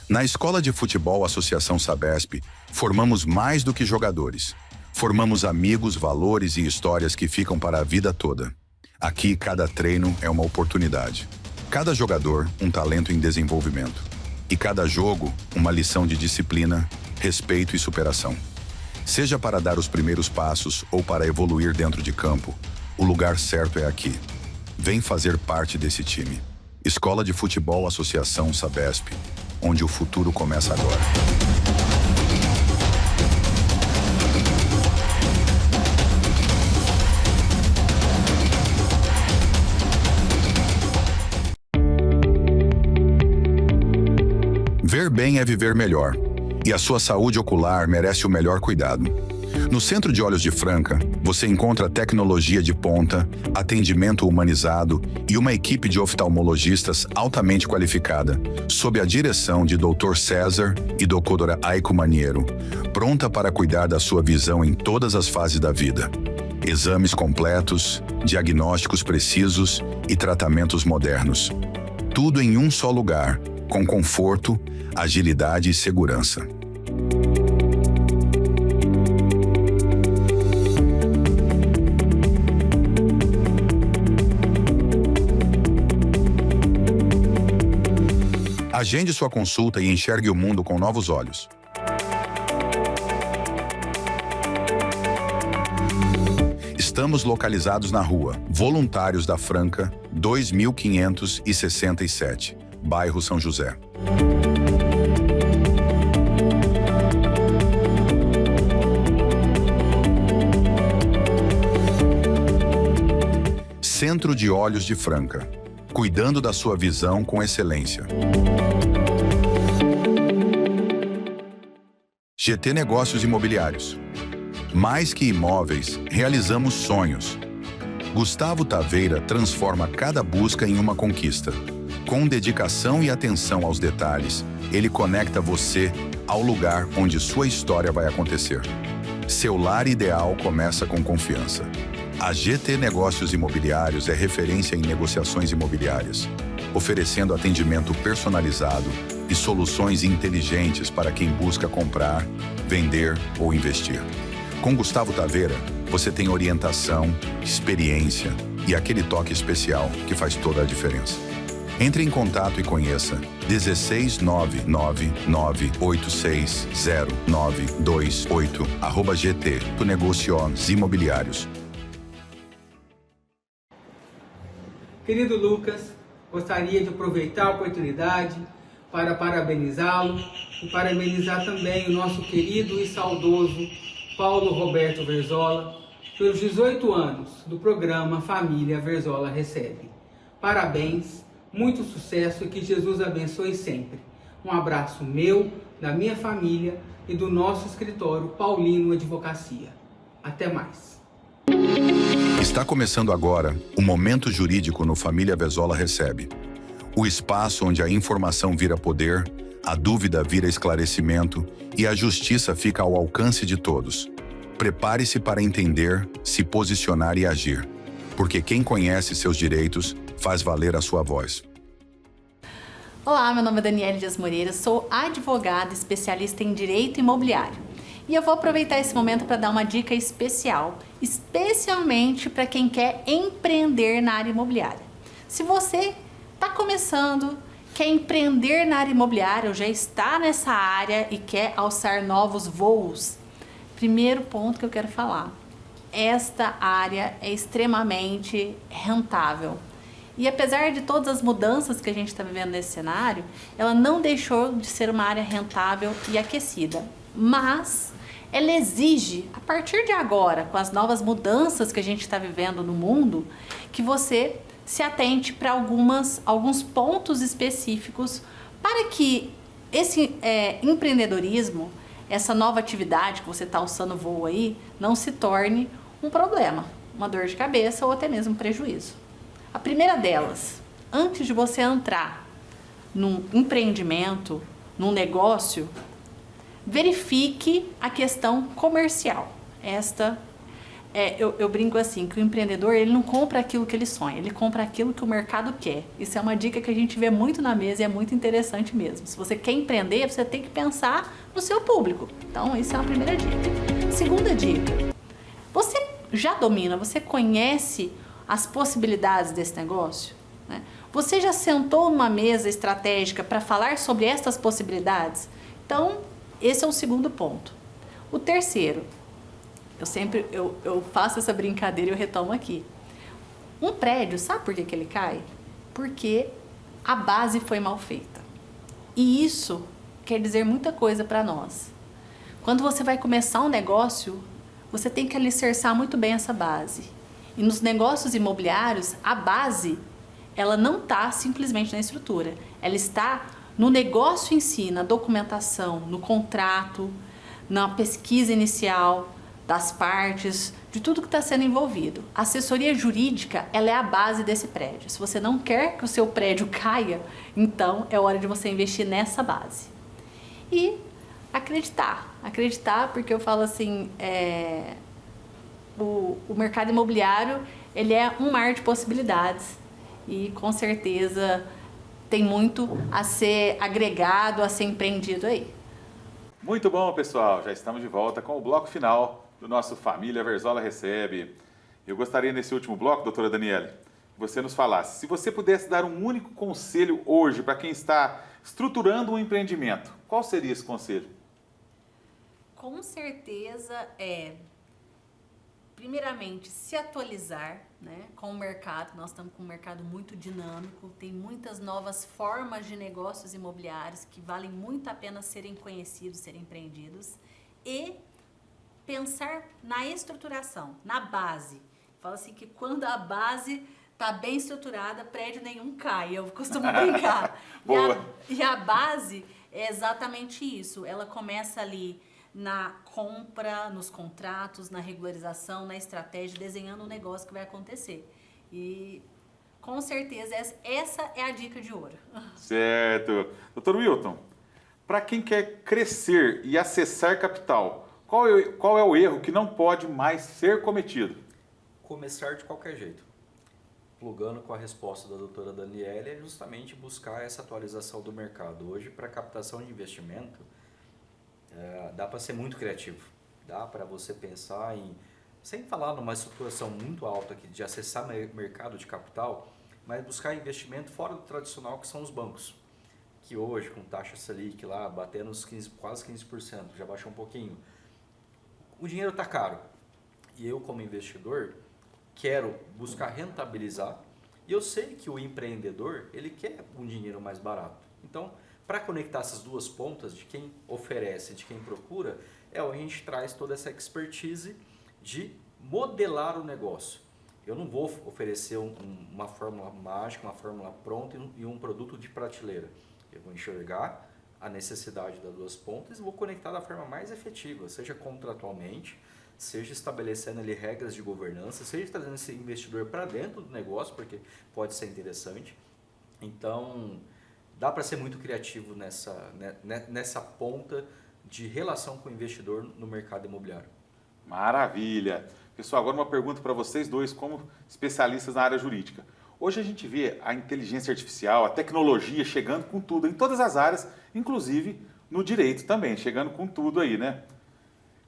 Na Escola de Futebol Associação Sabesp, formamos mais do que jogadores. Formamos amigos, valores e histórias que ficam para a vida toda. Aqui, cada treino é uma oportunidade. Cada jogador, um talento em desenvolvimento. E cada jogo, uma lição de disciplina, respeito e superação. Seja para dar os primeiros passos ou para evoluir dentro de campo, o lugar certo é aqui. Vem fazer parte desse time. Escola de Futebol Associação Sabesp, onde o futuro começa agora. Ver bem é viver melhor, e a sua saúde ocular merece o melhor cuidado. No Centro de Olhos de Franca, você encontra tecnologia de ponta, atendimento humanizado e uma equipe de oftalmologistas altamente qualificada, sob a direção de Dr. César e Dra. Aiko Maniero, pronta para cuidar da sua visão em todas as fases da vida. Exames completos, diagnósticos precisos e tratamentos modernos. Tudo em um só lugar, com conforto, agilidade e segurança. Agende sua consulta e enxergue o mundo com novos olhos. Estamos localizados na rua Voluntários da Franca, 2567, bairro São José. Centro de Olhos de Franca, cuidando da sua visão com excelência. GT Negócios Imobiliários. Mais que imóveis, realizamos sonhos. Gustavo Taveira transforma cada busca em uma conquista. Com dedicação e atenção aos detalhes, ele conecta você ao lugar onde sua história vai acontecer. Seu lar ideal começa com confiança. A GT Negócios Imobiliários é referência em negociações imobiliárias, oferecendo atendimento personalizado e soluções inteligentes para quem busca comprar, vender ou investir. Com Gustavo Taveira, você tem orientação, experiência e aquele toque especial que faz toda a diferença. Entre em contato e conheça 16998609928 @GT Negócios Imobiliários. Querido Lucas, gostaria de aproveitar a oportunidade para parabenizá-lo e parabenizar também o nosso querido e saudoso Paulo Roberto Verzola pelos 18 anos do programa Família Verzola Recebe. Parabéns, muito sucesso e que Jesus abençoe sempre. Um abraço meu, da minha família e do nosso escritório Paulino Advocacia. Até mais. Está começando agora o Momento Jurídico no Família Verzola Recebe. O espaço onde a informação vira poder, a dúvida vira esclarecimento e a justiça fica ao alcance de todos. Prepare-se para entender, se posicionar e agir, porque quem conhece seus direitos faz valer a sua voz. Olá, meu nome é Daniele Dias Moreira, sou advogada especialista em direito imobiliário. E eu vou aproveitar esse momento para dar uma dica especial, especialmente para quem quer empreender na área imobiliária. Se você está começando, quer empreender na área imobiliária ou já está nessa área e quer alçar novos voos, primeiro ponto que eu quero falar, esta área é extremamente rentável. E apesar de todas as mudanças que a gente está vivendo nesse cenário, ela não deixou de ser uma área rentável e aquecida. Mas ela exige, a partir de agora, com as novas mudanças que a gente está vivendo no mundo, que você se atente para alguns pontos específicos para que esse empreendedorismo, essa nova atividade que você está alçando voo aí, não se torne um problema, uma dor de cabeça ou até mesmo um prejuízo. A primeira delas, antes de você entrar num empreendimento, num negócio, verifique a questão comercial. Eu brinco assim, que o empreendedor ele não compra aquilo que ele sonha, ele compra aquilo que o mercado quer. Isso é uma dica que a gente vê muito na mesa e é muito interessante mesmo. Se você quer empreender, você tem que pensar no seu público. Então, isso é uma primeira dica. Segunda dica, você já domina, você conhece as possibilidades desse negócio? Né? Você já sentou numa mesa estratégica para falar sobre essas possibilidades? Então, esse é o segundo ponto. O terceiro, eu faço essa brincadeira e eu retomo aqui. Um prédio, sabe por que ele cai? Porque a base foi mal feita. E isso quer dizer muita coisa para nós. Quando você vai começar um negócio, você tem que alicerçar muito bem essa base. E nos negócios imobiliários, a base, ela não está simplesmente na estrutura. Ela está no negócio em si, na documentação, no contrato, na pesquisa inicial das partes, de tudo que está sendo envolvido. A assessoria jurídica, ela é a base desse prédio. Se você não quer que o seu prédio caia, então é hora de você investir nessa base. E acreditar, porque eu falo assim, o mercado imobiliário, ele é um mar de possibilidades e com certeza tem muito a ser agregado, a ser empreendido aí. Muito bom, pessoal. Já estamos de volta com o bloco final do nosso Família Verzola Recebe. Eu gostaria, nesse último bloco, doutora Daniele, que você nos falasse, se você pudesse dar um único conselho hoje para quem está estruturando um empreendimento, qual seria esse conselho? Com certeza primeiramente, se atualizar, né, com o mercado. Nós estamos com um mercado muito dinâmico, tem muitas novas formas de negócios imobiliários que valem muito a pena serem conhecidos, serem empreendidos. E pensar na estruturação, na base. Fala assim que quando a base está bem estruturada, prédio nenhum cai, eu costumo brincar. E a base é exatamente isso, ela começa ali na compra, nos contratos, na regularização, na estratégia, desenhando o negócio que vai acontecer. E com certeza essa é a dica de ouro. Certo. Dr. Wilton, para quem quer crescer e acessar capital, qual é o erro que não pode mais ser cometido? Começar de qualquer jeito. Plugando com a resposta da doutora Daniele, é justamente buscar essa atualização do mercado. Hoje, para captação de investimento, dá para ser muito criativo, dá para você pensar sem falar numa estruturação muito alta aqui de acessar mercado de capital, mas buscar investimento fora do tradicional, que são os bancos. Que hoje, com taxa Selic lá, batendo os 15, quase 15%, já baixou um pouquinho. O dinheiro está caro. E eu, como investidor, quero buscar rentabilizar. E eu sei que o empreendedor, ele quer um dinheiro mais barato. Então, para conectar essas duas pontas, de quem oferece e de quem procura, a gente traz toda essa expertise de modelar o negócio. Eu não vou oferecer uma fórmula mágica, uma fórmula pronta e um produto de prateleira. Eu vou enxergar a necessidade das duas pontas e vou conectar da forma mais efetiva, seja contratualmente, seja estabelecendo ali regras de governança, seja trazendo esse investidor para dentro do negócio, porque pode ser interessante. Então, dá para ser muito criativo nessa ponta de relação com o investidor no mercado imobiliário. Maravilha! Pessoal, agora uma pergunta para vocês dois como especialistas na área jurídica. Hoje a gente vê a inteligência artificial, a tecnologia chegando com tudo em todas as áreas, inclusive no direito também, chegando com tudo aí, né?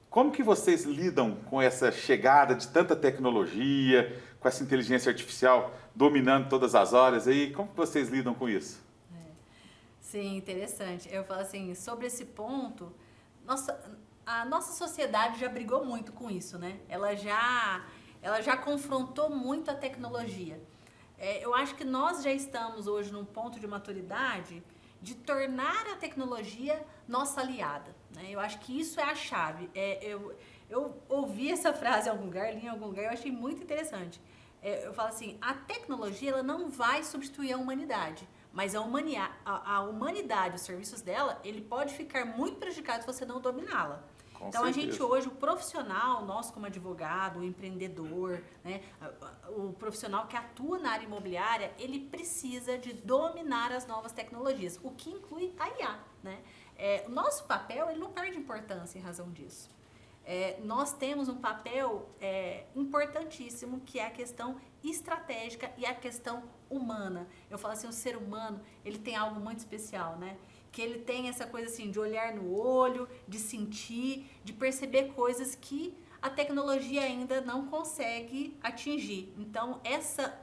Como que vocês lidam com essa chegada de tanta tecnologia, com essa inteligência artificial dominando todas as áreas aí? Como que vocês lidam com isso? Sim, interessante. Eu falo assim, sobre esse ponto, a nossa sociedade já brigou muito com isso, né? Ela já confrontou muito a tecnologia. Eu acho que nós já estamos hoje num ponto de maturidade de tornar a tecnologia nossa aliada, né? Eu acho que isso é a chave. Eu ouvi essa frase em algum lugar, li em algum lugar, eu achei muito interessante. Eu falo assim, a tecnologia ela não vai substituir a humanidade, mas a humanidade, os serviços dela, ele pode ficar muito prejudicado se você não dominá-la. Então, a gente hoje, o profissional, nós como advogado, o empreendedor, né, o profissional que atua na área imobiliária, ele precisa de dominar as novas tecnologias, o que inclui a IA, né? O nosso papel, ele não perde importância em razão disso. Nós temos um papel importantíssimo, que é a questão estratégica e a questão humana. Eu falo assim, o ser humano, ele tem algo muito especial, né? Que ele tem essa coisa assim de olhar no olho, de sentir, de perceber coisas que a tecnologia ainda não consegue atingir. Então, essa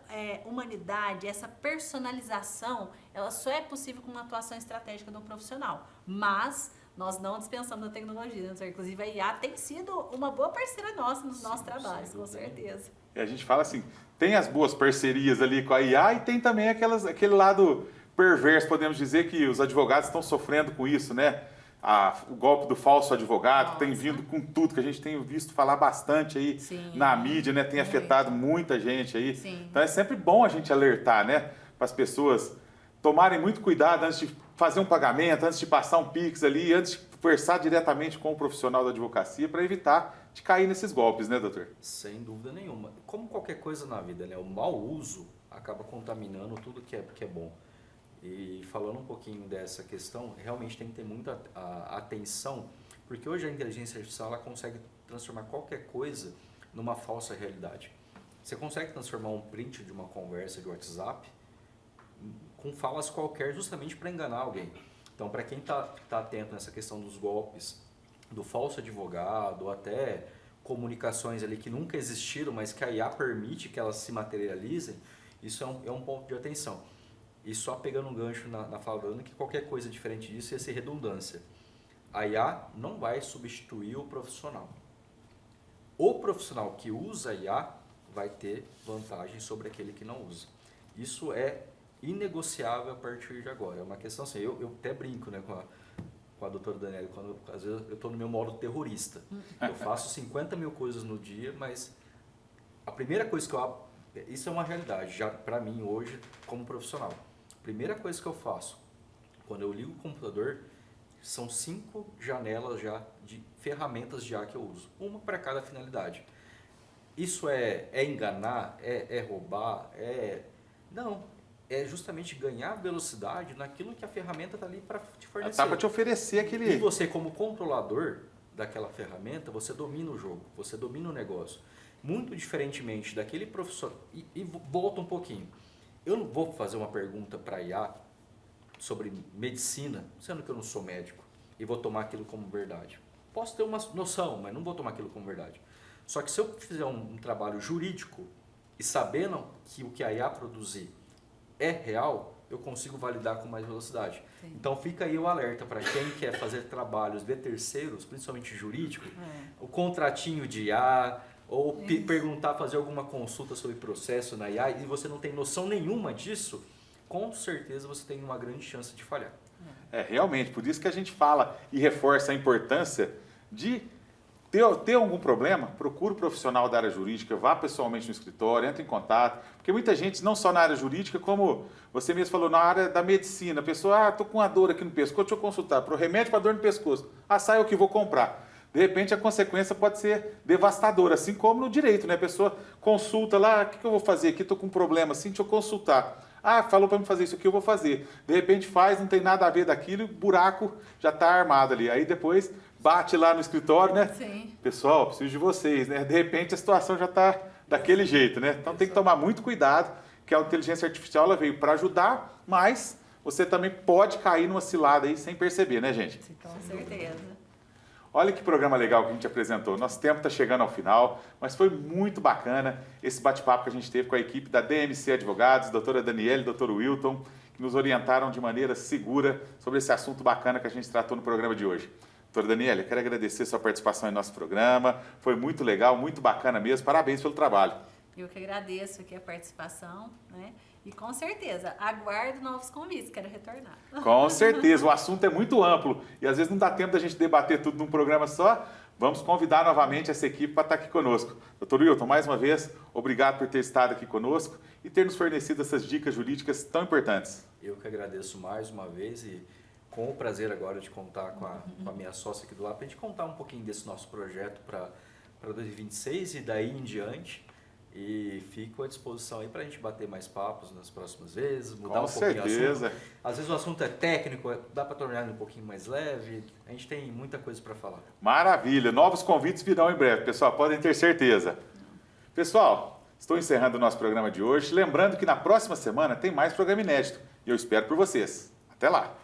humanidade, essa personalização, ela só é possível com uma atuação estratégica do profissional. Mas nós não dispensamos da tecnologia, né? Inclusive a IA tem sido uma boa parceira nossa nos nossos trabalhos, com certeza. E a gente fala assim, tem as boas parcerias ali com a IA e tem também aquele lado perverso, podemos dizer, que os advogados estão sofrendo com isso, né? O golpe do falso advogado, que tem vindo com tudo, que a gente tem visto falar bastante aí na mídia, né? Tem afetado muita gente aí. Sim. Então é sempre bom a gente alertar, né? Para as pessoas tomarem muito cuidado antes de fazer um pagamento, antes de passar um Pix ali, antes de conversar diretamente com o profissional da advocacia para evitar de cair nesses golpes, né, doutor? Sem dúvida nenhuma. Como qualquer coisa na vida, né? O mau uso acaba contaminando tudo que é bom. E falando um pouquinho dessa questão, realmente tem que ter muita atenção, porque hoje a inteligência artificial ela consegue transformar qualquer coisa numa falsa realidade. Você consegue transformar um print de uma conversa de WhatsApp com falas qualquer justamente para enganar alguém. Então, para quem está atento nessa questão dos golpes, do falso advogado, ou até comunicações ali que nunca existiram, mas que a IA permite que elas se materializem, isso é um ponto de atenção. E só pegando um gancho na fala da Ana, que qualquer coisa diferente disso ia ser redundância. A IA não vai substituir o profissional. O profissional que usa a IA vai ter vantagem sobre aquele que não usa. Isso é inegociável a partir de agora. É uma questão assim, eu até brinco, né, com a doutora Daniela, quando às vezes eu estou no meu modo terrorista. Eu faço 50 mil coisas no dia, mas a primeira coisa que eu... Isso é uma realidade, já para mim hoje, como profissional. A primeira coisa que eu faço, quando eu ligo o computador, são 5 janelas já de ferramentas de IA que eu uso. Uma para cada finalidade. Isso é enganar? É roubar? Não. É justamente ganhar velocidade naquilo que a ferramenta está ali para te fornecer. Está para te oferecer aquele... E você, como controlador daquela ferramenta, você domina o jogo, você domina o negócio. Muito diferentemente daquele professor... E volta um pouquinho. Eu não vou fazer uma pergunta para a IA sobre medicina, sendo que eu não sou médico, e vou tomar aquilo como verdade. Posso ter uma noção, mas não vou tomar aquilo como verdade. Só que se eu fizer um trabalho jurídico e sabendo que o que a IA produzir é real, eu consigo validar com mais velocidade. Sim. Então fica aí o alerta para quem quer fazer trabalhos de terceiros, principalmente jurídico, o contratinho de IA, ou perguntar, fazer alguma consulta sobre processo na IA, e você não tem noção nenhuma disso, com certeza você tem uma grande chance de falhar. Realmente, por isso que a gente fala e reforça a importância de ter algum problema, procure um profissional da área jurídica, vá pessoalmente no escritório, entre em contato, porque muita gente, não só na área jurídica, como você mesmo falou, na área da medicina, a pessoa, estou com uma dor aqui no pescoço, deixa eu consultar, para o remédio para dor no pescoço, sai o que vou comprar. De repente a consequência pode ser devastadora, assim como no direito, né? A pessoa consulta lá, o que eu vou fazer aqui, estou com um problema assim, deixa eu consultar. Falou para me fazer isso aqui, eu vou fazer. De repente faz, não tem nada a ver daquilo, o buraco já está armado ali. Aí depois bate lá no escritório, né? Sim. Pessoal, preciso de vocês, né? De repente a situação já está daquele jeito, né? Então tem que tomar muito cuidado, que a inteligência artificial ela veio para ajudar, mas você também pode cair numa cilada aí sem perceber, né, gente? Com certeza. Olha que programa legal que a gente apresentou. Nosso tempo está chegando ao final, mas foi muito bacana esse bate-papo que a gente teve com a equipe da DMC Advogados, doutora Daniele e doutor Wilton, que nos orientaram de maneira segura sobre esse assunto bacana que a gente tratou no programa de hoje. Doutora Daniele, eu quero agradecer a sua participação em nosso programa. Foi muito legal, muito bacana mesmo. Parabéns pelo trabalho. Eu que agradeço aqui a participação, né? E com certeza, aguardo novos convites, quero retornar. Com certeza, o assunto é muito amplo e às vezes não dá tempo da gente debater tudo num programa só. Vamos convidar novamente essa equipe para estar aqui conosco. Doutor Wilton, mais uma vez, obrigado por ter estado aqui conosco e ter nos fornecido essas dicas jurídicas tão importantes. Eu que agradeço mais uma vez e com o prazer agora de contar com a minha sócia aqui do lado, para a gente contar um pouquinho desse nosso projeto para 2026 e daí em diante. E fico à disposição aí para a gente bater mais papos nas próximas vezes, mudar um pouquinho o assunto. Às vezes o assunto é técnico, dá para tornar ele um pouquinho mais leve, a gente tem muita coisa para falar. Maravilha, novos convites virão em breve, pessoal, podem ter certeza. Pessoal, estou encerrando o nosso programa de hoje, lembrando que na próxima semana tem mais programa inédito e eu espero por vocês. Até lá!